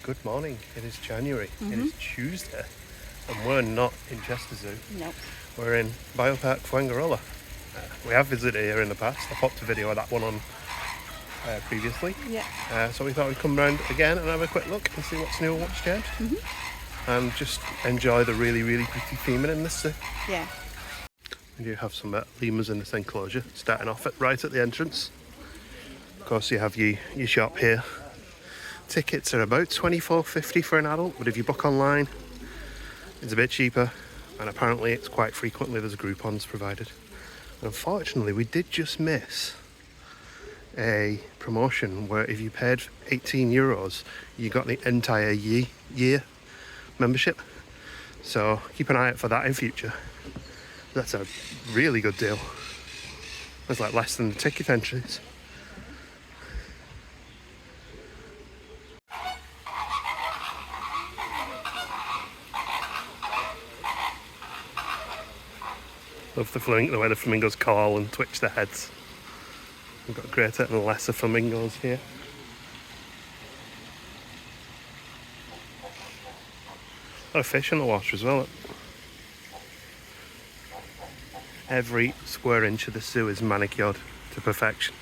Good morning. It is January. It is Tuesday, and we're not in Chester Zoo. Nope. We're in Bioparc Fuengirola. We have visited here in the past. I popped a video of that one on previously. Yeah. So we thought we'd come round again and have a quick look and see what's new and what's changed. And just enjoy the really, really pretty theming in this zoo. Yeah. We do have some lemurs in this enclosure, starting off right at the entrance. Of course, you have your shop here. Tickets are about $24.50 for an adult, but if you book online, it's a bit cheaper. And apparently, it's quite frequently there's Groupons provided. And unfortunately, we did just miss a promotion where if you paid €18, you got the entire year membership. So keep an eye out for that in future. That's a really good deal. It's like less than the ticket entries. Love the way the flamingos call and twitch their heads. We've got greater and lesser flamingos here. A lot of fish in the water as well. Every square inch of the zoo is manicured to perfection.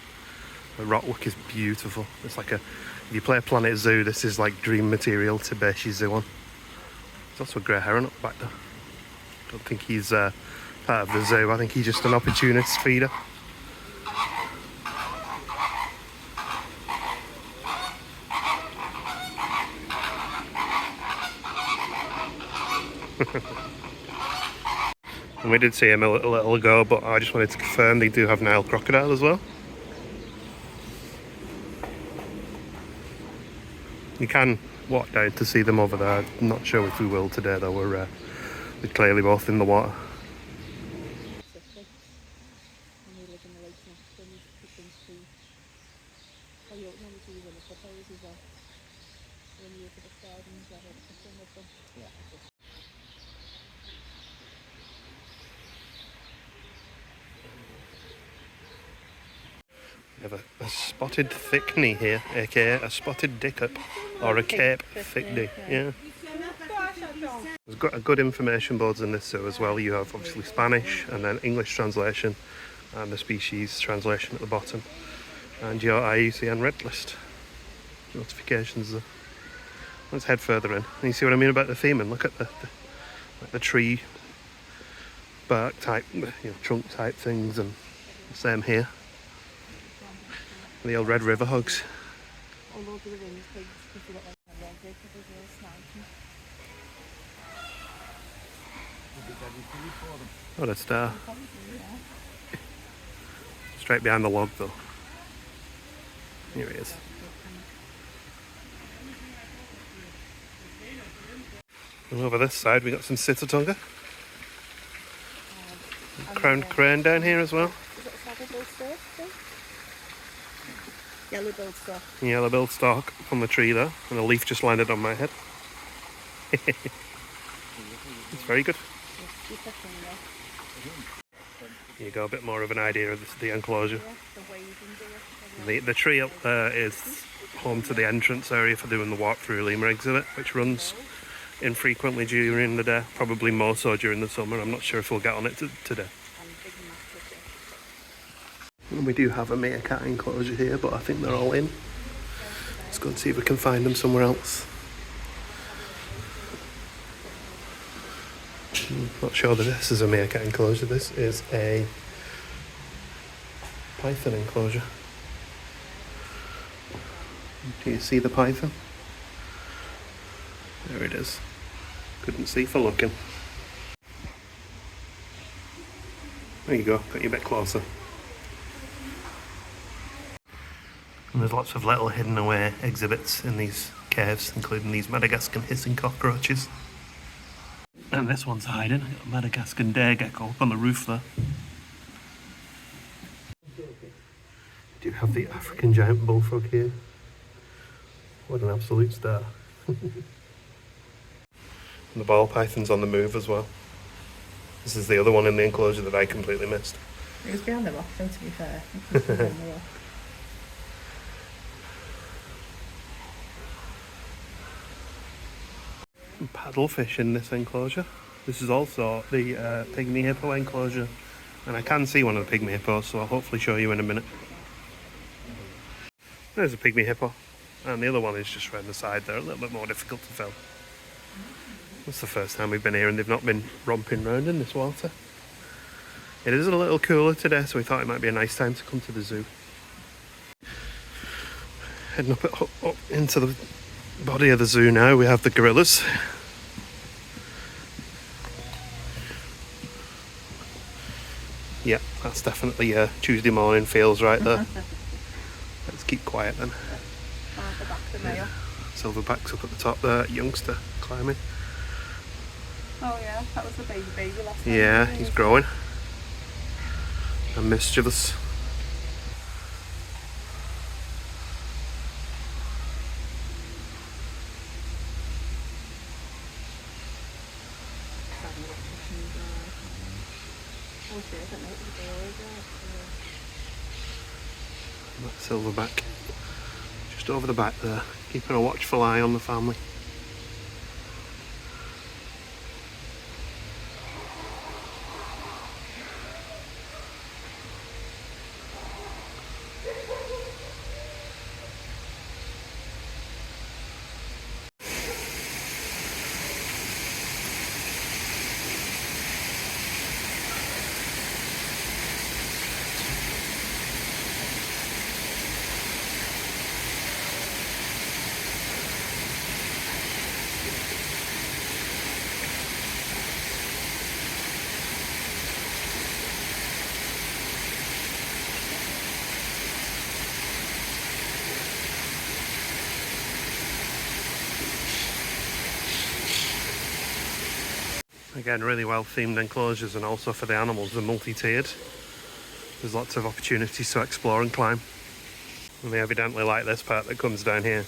The rockwork is beautiful. It's like if you play a Planet Zoo, this is like dream material to base your zoo on. There's also a grey heron up back there. Don't think he's part of the zoo. I think he's just an opportunist feeder. And we did see him a little ago, but I just wanted to confirm they do have Nile crocodile as well. You can walk down to see them over there. I'm not sure if we will today though. They're clearly both in the water. We have a spotted thickney here, aka a spotted dickup, or a cape thickney. Yeah. There's got a good information boards in this zoo as well. You have obviously Spanish and then English translation and the species translation at the bottom, and your IUCN red list notifications there. Let's head further in. And you see what I mean about the theming? Look at the tree bark type, trunk type things, and the same here. The old red river hugs. What a star. Straight behind the log though. Here he is. And over this side we got some Sitatunga. Crowned crane down here as well. Yellow-billed stork. Yellow-billed stork on the tree there, and a leaf just landed on my head. It's very good. You got a bit more of an idea of the enclosure. The tree up there is home to the entrance area for doing the walk-through lemur exhibit, which runs infrequently during the day, probably more so during the summer. I'm not sure if we'll get on it today. And we do have a meerkat enclosure here, but I think they're all in. Let's go and see if we can find them somewhere else. Not sure that this is a meerkat enclosure. This is a python enclosure. Do you see the python? There it is. Couldn't see for looking. There you go, got you a bit closer. And there's lots of little hidden away exhibits in these caves, including these Madagascar hissing cockroaches. And this one's hiding, a Madagascar day gecko up on the roof there. We do have the African giant bullfrog here. What an absolute star. And the ball python's on the move as well. This is the other one in the enclosure that I completely missed. It was behind the rock, though, to be fair. some paddlefish in this enclosure. This is also the pygmy hippo enclosure, and I can see one of the pygmy hippos, so I'll hopefully show you in a minute. There's a pygmy hippo, and the other one is just around the side there, a little bit more difficult to film. It's the first time we've been here and they've not been romping around in this water. It is a little cooler today, so we thought it might be a nice time to come to the zoo. Heading up into the body of the zoo now, we have the gorillas. Yeah, that's definitely Tuesday morning feels right there. Let's keep quiet then. Yeah. Silverback's up at the top there, youngster climbing. Oh yeah, that was the baby last time. Yeah, he's growing. And mischievous. That silverback just over the back there, keeping a watchful eye on the family. Again, really well themed enclosures, and also for the animals, they're multi-tiered. There's lots of opportunities to explore and climb. And they evidently like this part that comes down here.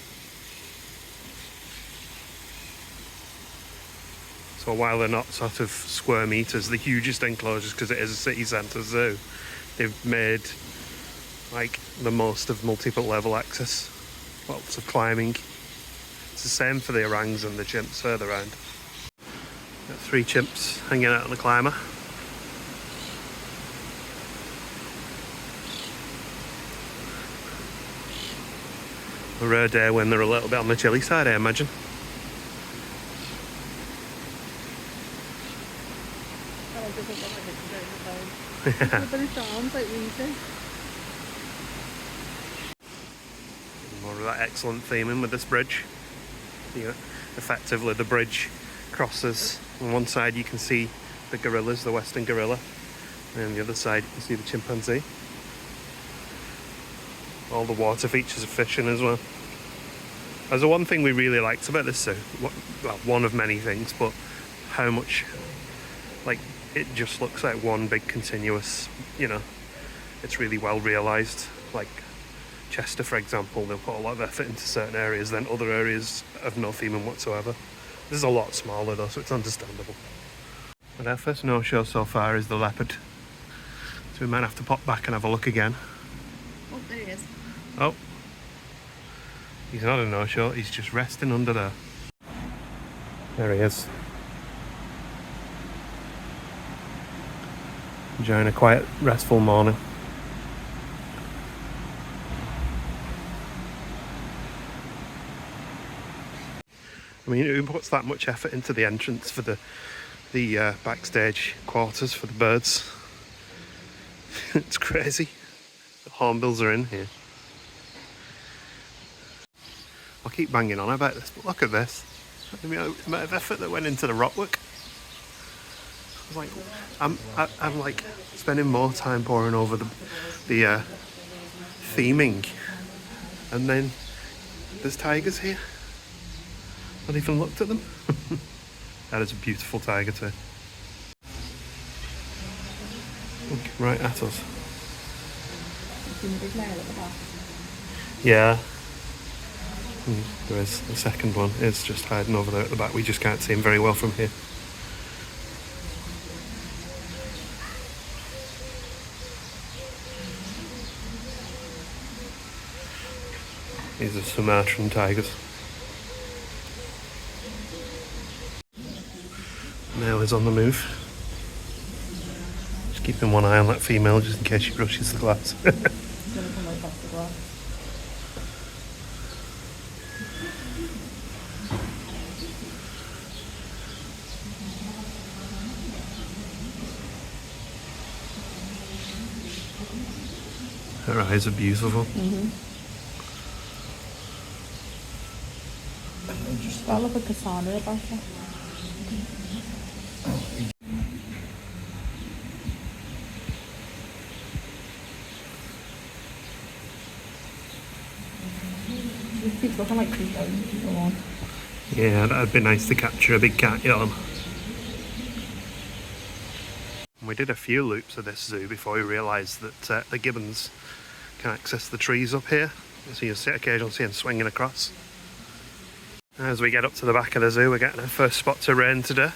So while they're not sort of square meters, the hugest enclosures, because it is a city centre zoo, they've made like the most of multiple level access. Lots of climbing. It's the same for the orangs and the chimps further around. Got 3 chimps hanging out on the climber. A rare day when they're a little bit on the chilly side, I imagine. Oh, it doesn't look like it's very good. But it sounds like wheezing. More of that excellent theming with this bridge. Yeah, effectively the bridge crosses. On one side you can see the gorillas, the western gorilla, and on the other side you can see the chimpanzee. All the water features of fishing as well. There's the one thing we really liked about this zoo, well, one of many things, but how much, like, it just looks like one big continuous, you know, it's really well realised. Like Chester, for example, they'll put a lot of effort into certain areas, then other areas have no theming whatsoever. This is a lot smaller though, so it's understandable. But our first no-show so far is the leopard. So we might have to pop back and have a look again. Oh, there he is. Oh. He's not a no-show, he's just resting under there. There he is. Enjoying a quiet, restful morning. I mean, who puts that much effort into the entrance for the backstage quarters for the birds? It's crazy. The hornbills are in here. I'll keep banging on about this, but look at this. The amount of effort that went into the rockwork. I'm like spending more time poring over the theming, and then there's tigers here. Not even looked at them. That is a beautiful tiger too. Look right at us. Seen the big male at the back? Yeah. There is the second one. It's just hiding over there at the back. We just can't see him very well from here. These are Sumatran tigers. Male is on the move. Just keeping one eye on that female just in case she brushes the glass. It's going to come right past the glass. Her eyes are beautiful. Got like a Cassandra about her. It keeps looking like 2,000 people on. Yeah, that'd be nice to capture a big cat yawn. We did a few loops of this zoo before we realised that the gibbons can access the trees up here. So you'll occasionally see them swinging across. As we get up to the back of the zoo, we're getting our first spots of rain today.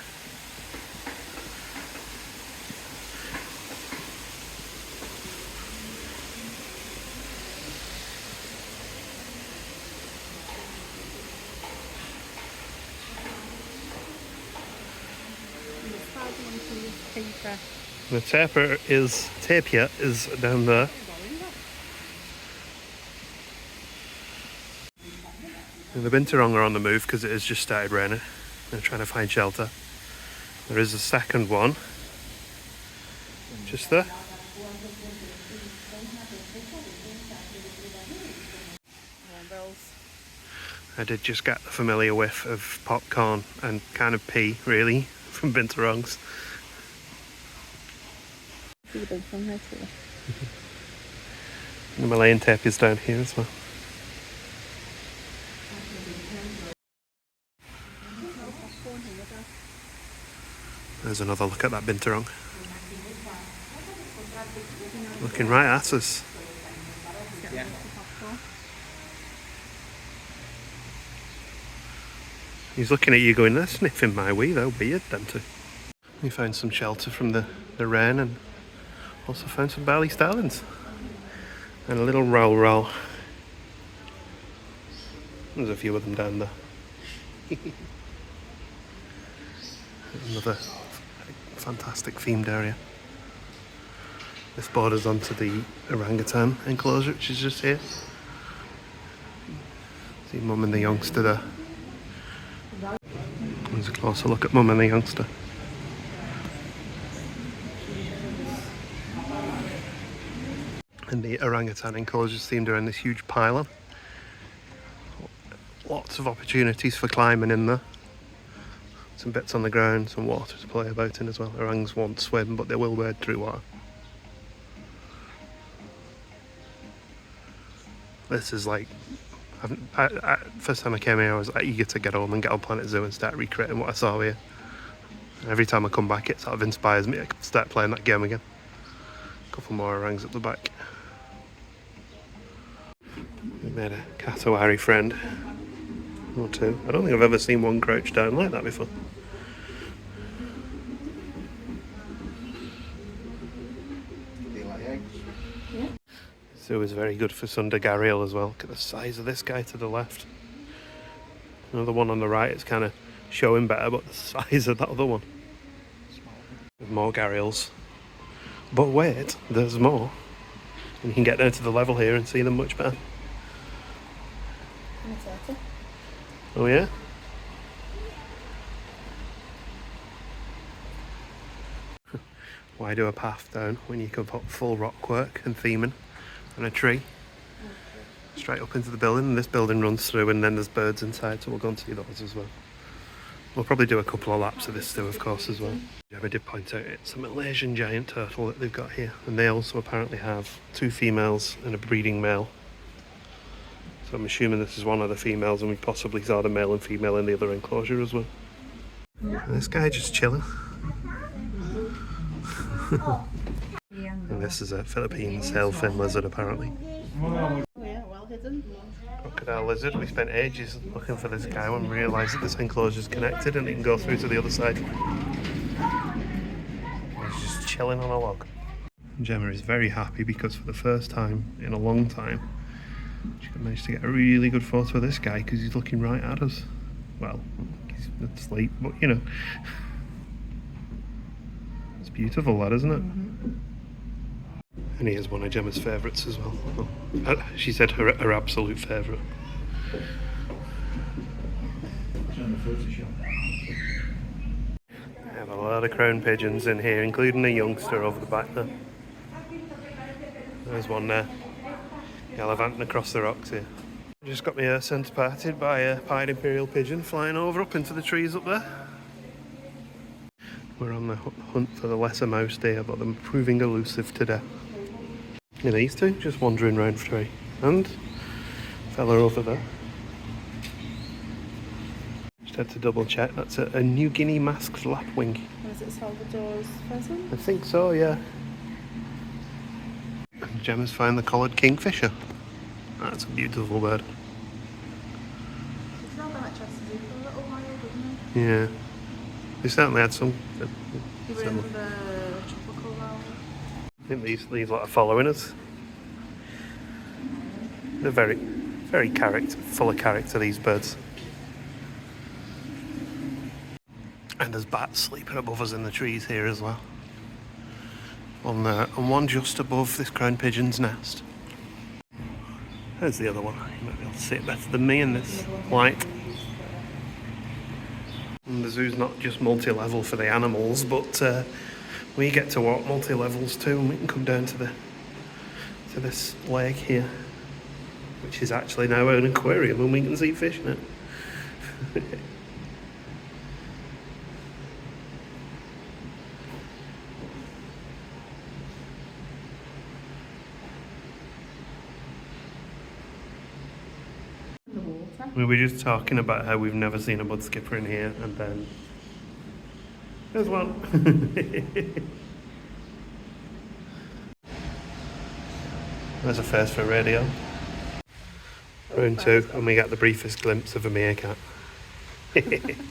The tapir is down there. And the binturong are on the move because it has just started raining. They're trying to find shelter. There is a second one just there. I did just get the familiar whiff of popcorn and kind of pee, really, from binturongs. See the big one right here. The Malayan tapirs down here as well. There's another look at that binturong. Looking right at us. Yeah. He's looking at you going, they're sniffing my wee, they're weird, them two. We found some shelter from the rain and also found some barley starlings. And a little roll. There's a few of them down there. Another fantastic themed area. This borders onto the orangutan enclosure, which is just here. See Mum and the youngster there. There's a closer look at Mum and the youngster. And the orangutan enclosure is themed around this huge pylon. Lots of opportunities for climbing in there. Some bits on the ground, some water to play about in as well. Orangs won't swim, but they will wade through water. This is like, first time I came here I was like eager to get home and get on Planet Zoo and start recreating what I saw here. And every time I come back it sort of inspires me to start playing that game again. A couple more orangs at the back. We made a cassowary friend. Or two. I don't think I've ever seen one crouch down like that before. Zoo is very good for Sundagarial as well. Look at the size of this guy to the left. Another one on the right is kind of showing better, but the size of that other one. There's more gharials. But wait, there's more. And you can get down to the level here and see them much better. Oh yeah? Why do a path down when you can put full rock work and theming and a tree straight up into the building? And this building runs through and then there's birds inside, so we'll go and see those as well. We'll probably do a couple of laps of this too, of course, as well. I did point out it's a Malaysian giant turtle that they've got here, and they also apparently have 2 females and a breeding male. So I'm assuming this is one of the females, and we possibly saw the male and female in the other enclosure as well. And this guy just chilling. And this is a Philippine sailfin lizard apparently. Oh yeah, well hidden. Crocodile lizard. We spent ages looking for this guy when we realised that this enclosure is connected and it can go through to the other side. He's just chilling on a log. Gemma is very happy because for the first time in a long time she managed to get a really good photo of this guy because he's looking right at us. Well, he's asleep, but you know. It's beautiful, that, isn't it? And here's one of Gemma's favourites as well. She said her absolute favourite. I have a lot of crown pigeons in here, including a youngster over the back there. There's one there, gallivanting across the rocks here. Just got my ear centre parted by a pied imperial pigeon flying over up into the trees up there. We're on the hunt for the lesser mouse deer, but they're proving elusive today. Yeah, these two just wandering around free. And fella over there. Just had to double check. That's a New Guinea masked lapwing. Was it Salvador's pheasant? I think so, yeah. And Gemma's found the collared kingfisher. That's a beautiful bird. It's not that Chesterfield for a little while, didn't it? Yeah. They certainly had some. You were in the tropical realm. I think these lot are following us. They're very full of character, these birds. And there's bats sleeping above us in the trees here as well. On one just above this crown pigeon's nest. There's the other one. You might be able to see it better than me in this light. And the zoo's not just multi-level for the animals, but we get to walk multi-levels too, and we can come down to this lake here, which is actually now an aquarium, and we can see fish in it. We were just talking about how we've never seen a mud skipper in here, and then there's one. There's a first for radio. Round 2, and we got the briefest glimpse of a meerkat. Anytime.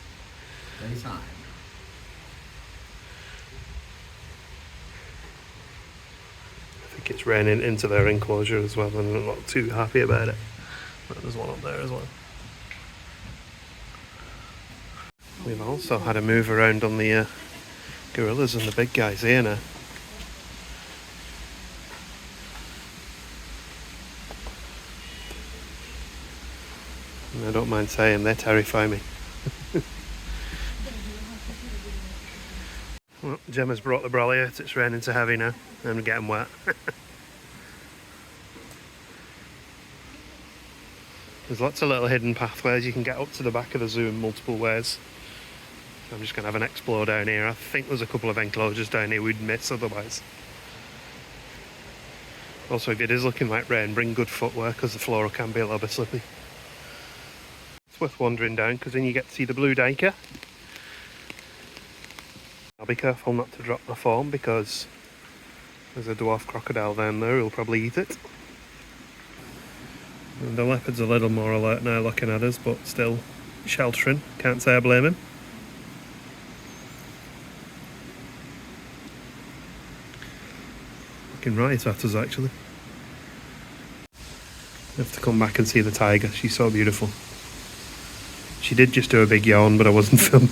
I think it's raining into their enclosure as well, and I'm not too happy about it. But there's one up there as well. We've also had a move around on the gorillas and the big guys here now. And I don't mind saying they terrify me. Well, Gemma's brought the brolly out. It's raining so heavy now, and we're getting wet. There's lots of little hidden pathways. You can get up to the back of the zoo in multiple ways. So I'm just going to have an explore down here. I think there's a couple of enclosures down here we'd miss otherwise. Also, if it is looking like rain, bring good footwear because the floor can be a little bit slippy. It's worth wandering down because then you get to see the blue duiker. I'll be careful not to drop my phone because there's a dwarf crocodile down there who'll probably eat it. And the leopard's a little more alert now looking at us, but still sheltering. Can't say I blame him. Looking right at us actually. I have to come back and see the tiger. She's so beautiful. She did just do a big yawn, but I wasn't filming.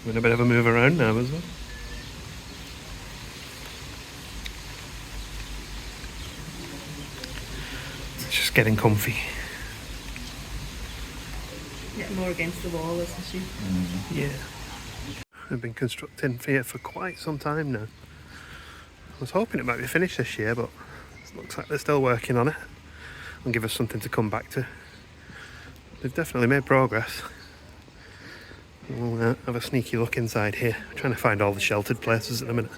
Doing a bit of a move around now as well. It's just getting comfy. Getting more against the wall, isn't she? Yeah. I've been constructing here for quite some time now. I was hoping it might be finished this year, but it looks like they're still working on it and give us something to come back to. They've definitely made progress. We'll have a sneaky look inside here. I'm trying to find all the sheltered places in a minute.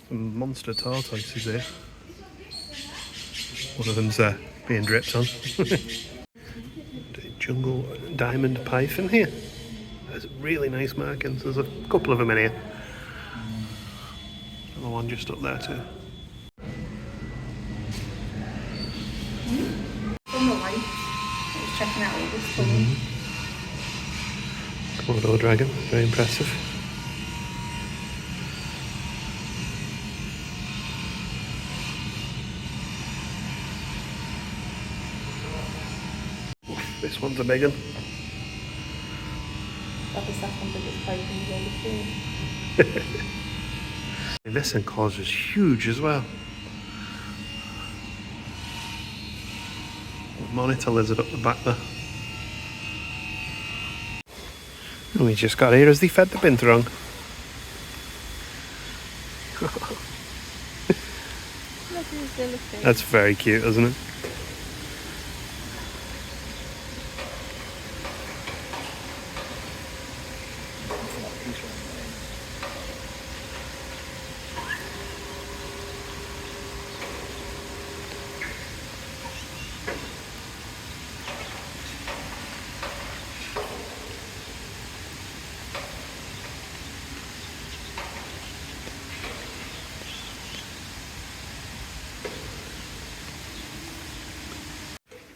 Some monster tortoises here. One of them's being dripped on. Jungle diamond python here. There's really nice markings. There's a couple of them in here. And the one just up there too. On the light, I was checking out all this tunnel. Komodo dragon, very impressive. This one's a big one. That's the second biggest python you've ever seen. This enclosure is huge as well. Monitor lizard up the back there. And we just got here as they fed the bin wrong. That's very cute, isn't it?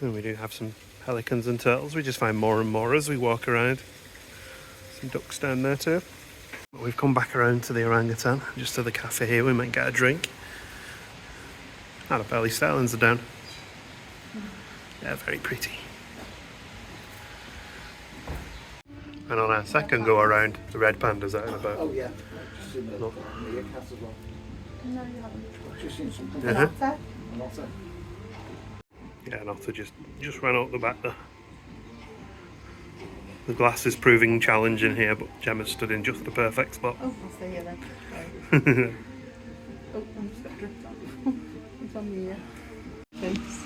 And we do have some pelicans and turtles. We just find more and more as we walk around. Some ducks down there too. But we've come back around to the orangutan, just to the cafe here. We might get a drink. Ah, the belly starlings are down. Yeah, very pretty. And on our second go around, the red pandas out and about. Oh yeah, just seen the meerkats as well. No, you haven't. Just seen something. An otter? An otter. Yeah, an otter just ran out the back there. The glass is proving challenging here, but Gemma stood in just the perfect spot. Oh, I'll stay here then. Oh, I'm just got dripped on. It's on the face.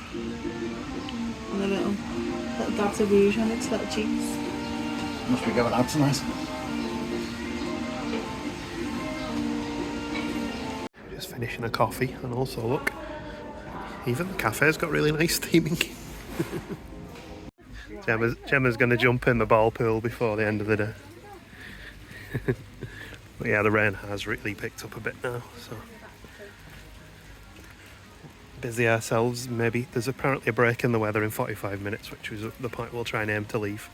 And a little dot of rouge on its little cheeks. Must be going out tonight. Just finishing a coffee, and also look, even the cafe's got really nice theming. Gemma's going to jump in the ball pool before the end of the day. But yeah, the rain has really picked up a bit now, so busy ourselves. Maybe there's apparently a break in the weather in 45 minutes, which is the point we'll try and aim to leave.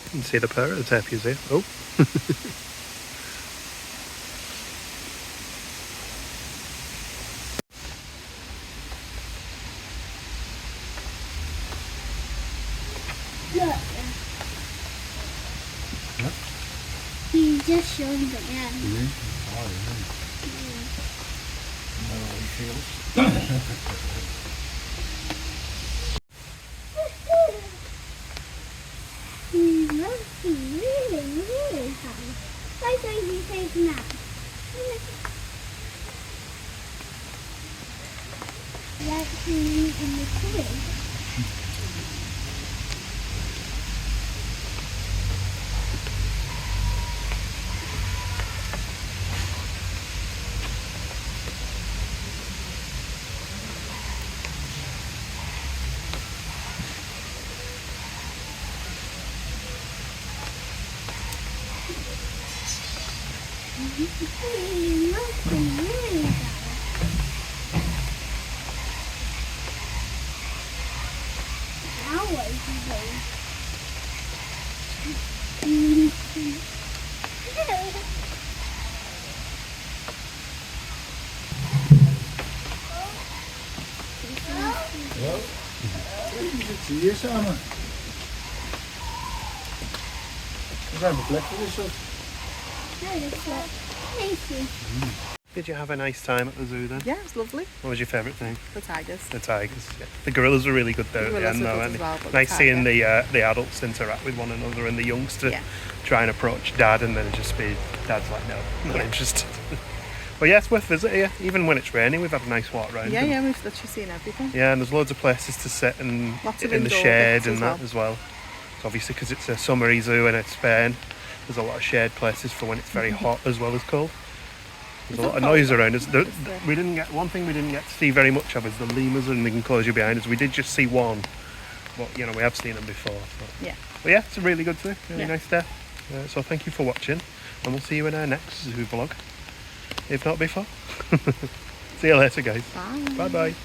You can see the pair of the tapirs here. Oh. Look. What? He's just showing them again. Really? Oh, yeah. I know how he feels. He's looking really hard. Why don't you take a nap? Like him in the crib. He's looking really hard. Now what is he doing? Zie je samen? We zijn mijn plek gewisseld. No, that's like tasty. Did you have a nice time at the zoo then? Yeah, it's lovely. What was your favourite thing? The tigers. The tigers. Yeah. The gorillas were really good there at the Gorillas end were though, good weren't as they? well, but Nice the seeing tiger. the adults interact with one another and the youngster Yeah. try and approach Dad and then just be Dad's like, no, not Yeah. interested. But yeah, it's worth visiting here. Even when it's raining, we've had a nice walk around. Yeah, and- yeah, we've literally seen everything. Yeah, and there's loads of places to sit and Lots of in the indoor shade bits and as that well. as well. So obviously, because it's a summery zoo and it's Spain, there's a lot of shade places for when it's very hot as well as cold. There's a lot of noise around us. We didn't get one thing we didn't get to see very much of is the lemurs in the enclosure behind us. We did just see one, but you know we have seen them before. So. Yeah. But yeah, it's a really good zoo, really Yeah. nice day. So thank you for watching, and we'll see you in our next zoo vlog, if not before. See you later, guys. Bye. Bye bye.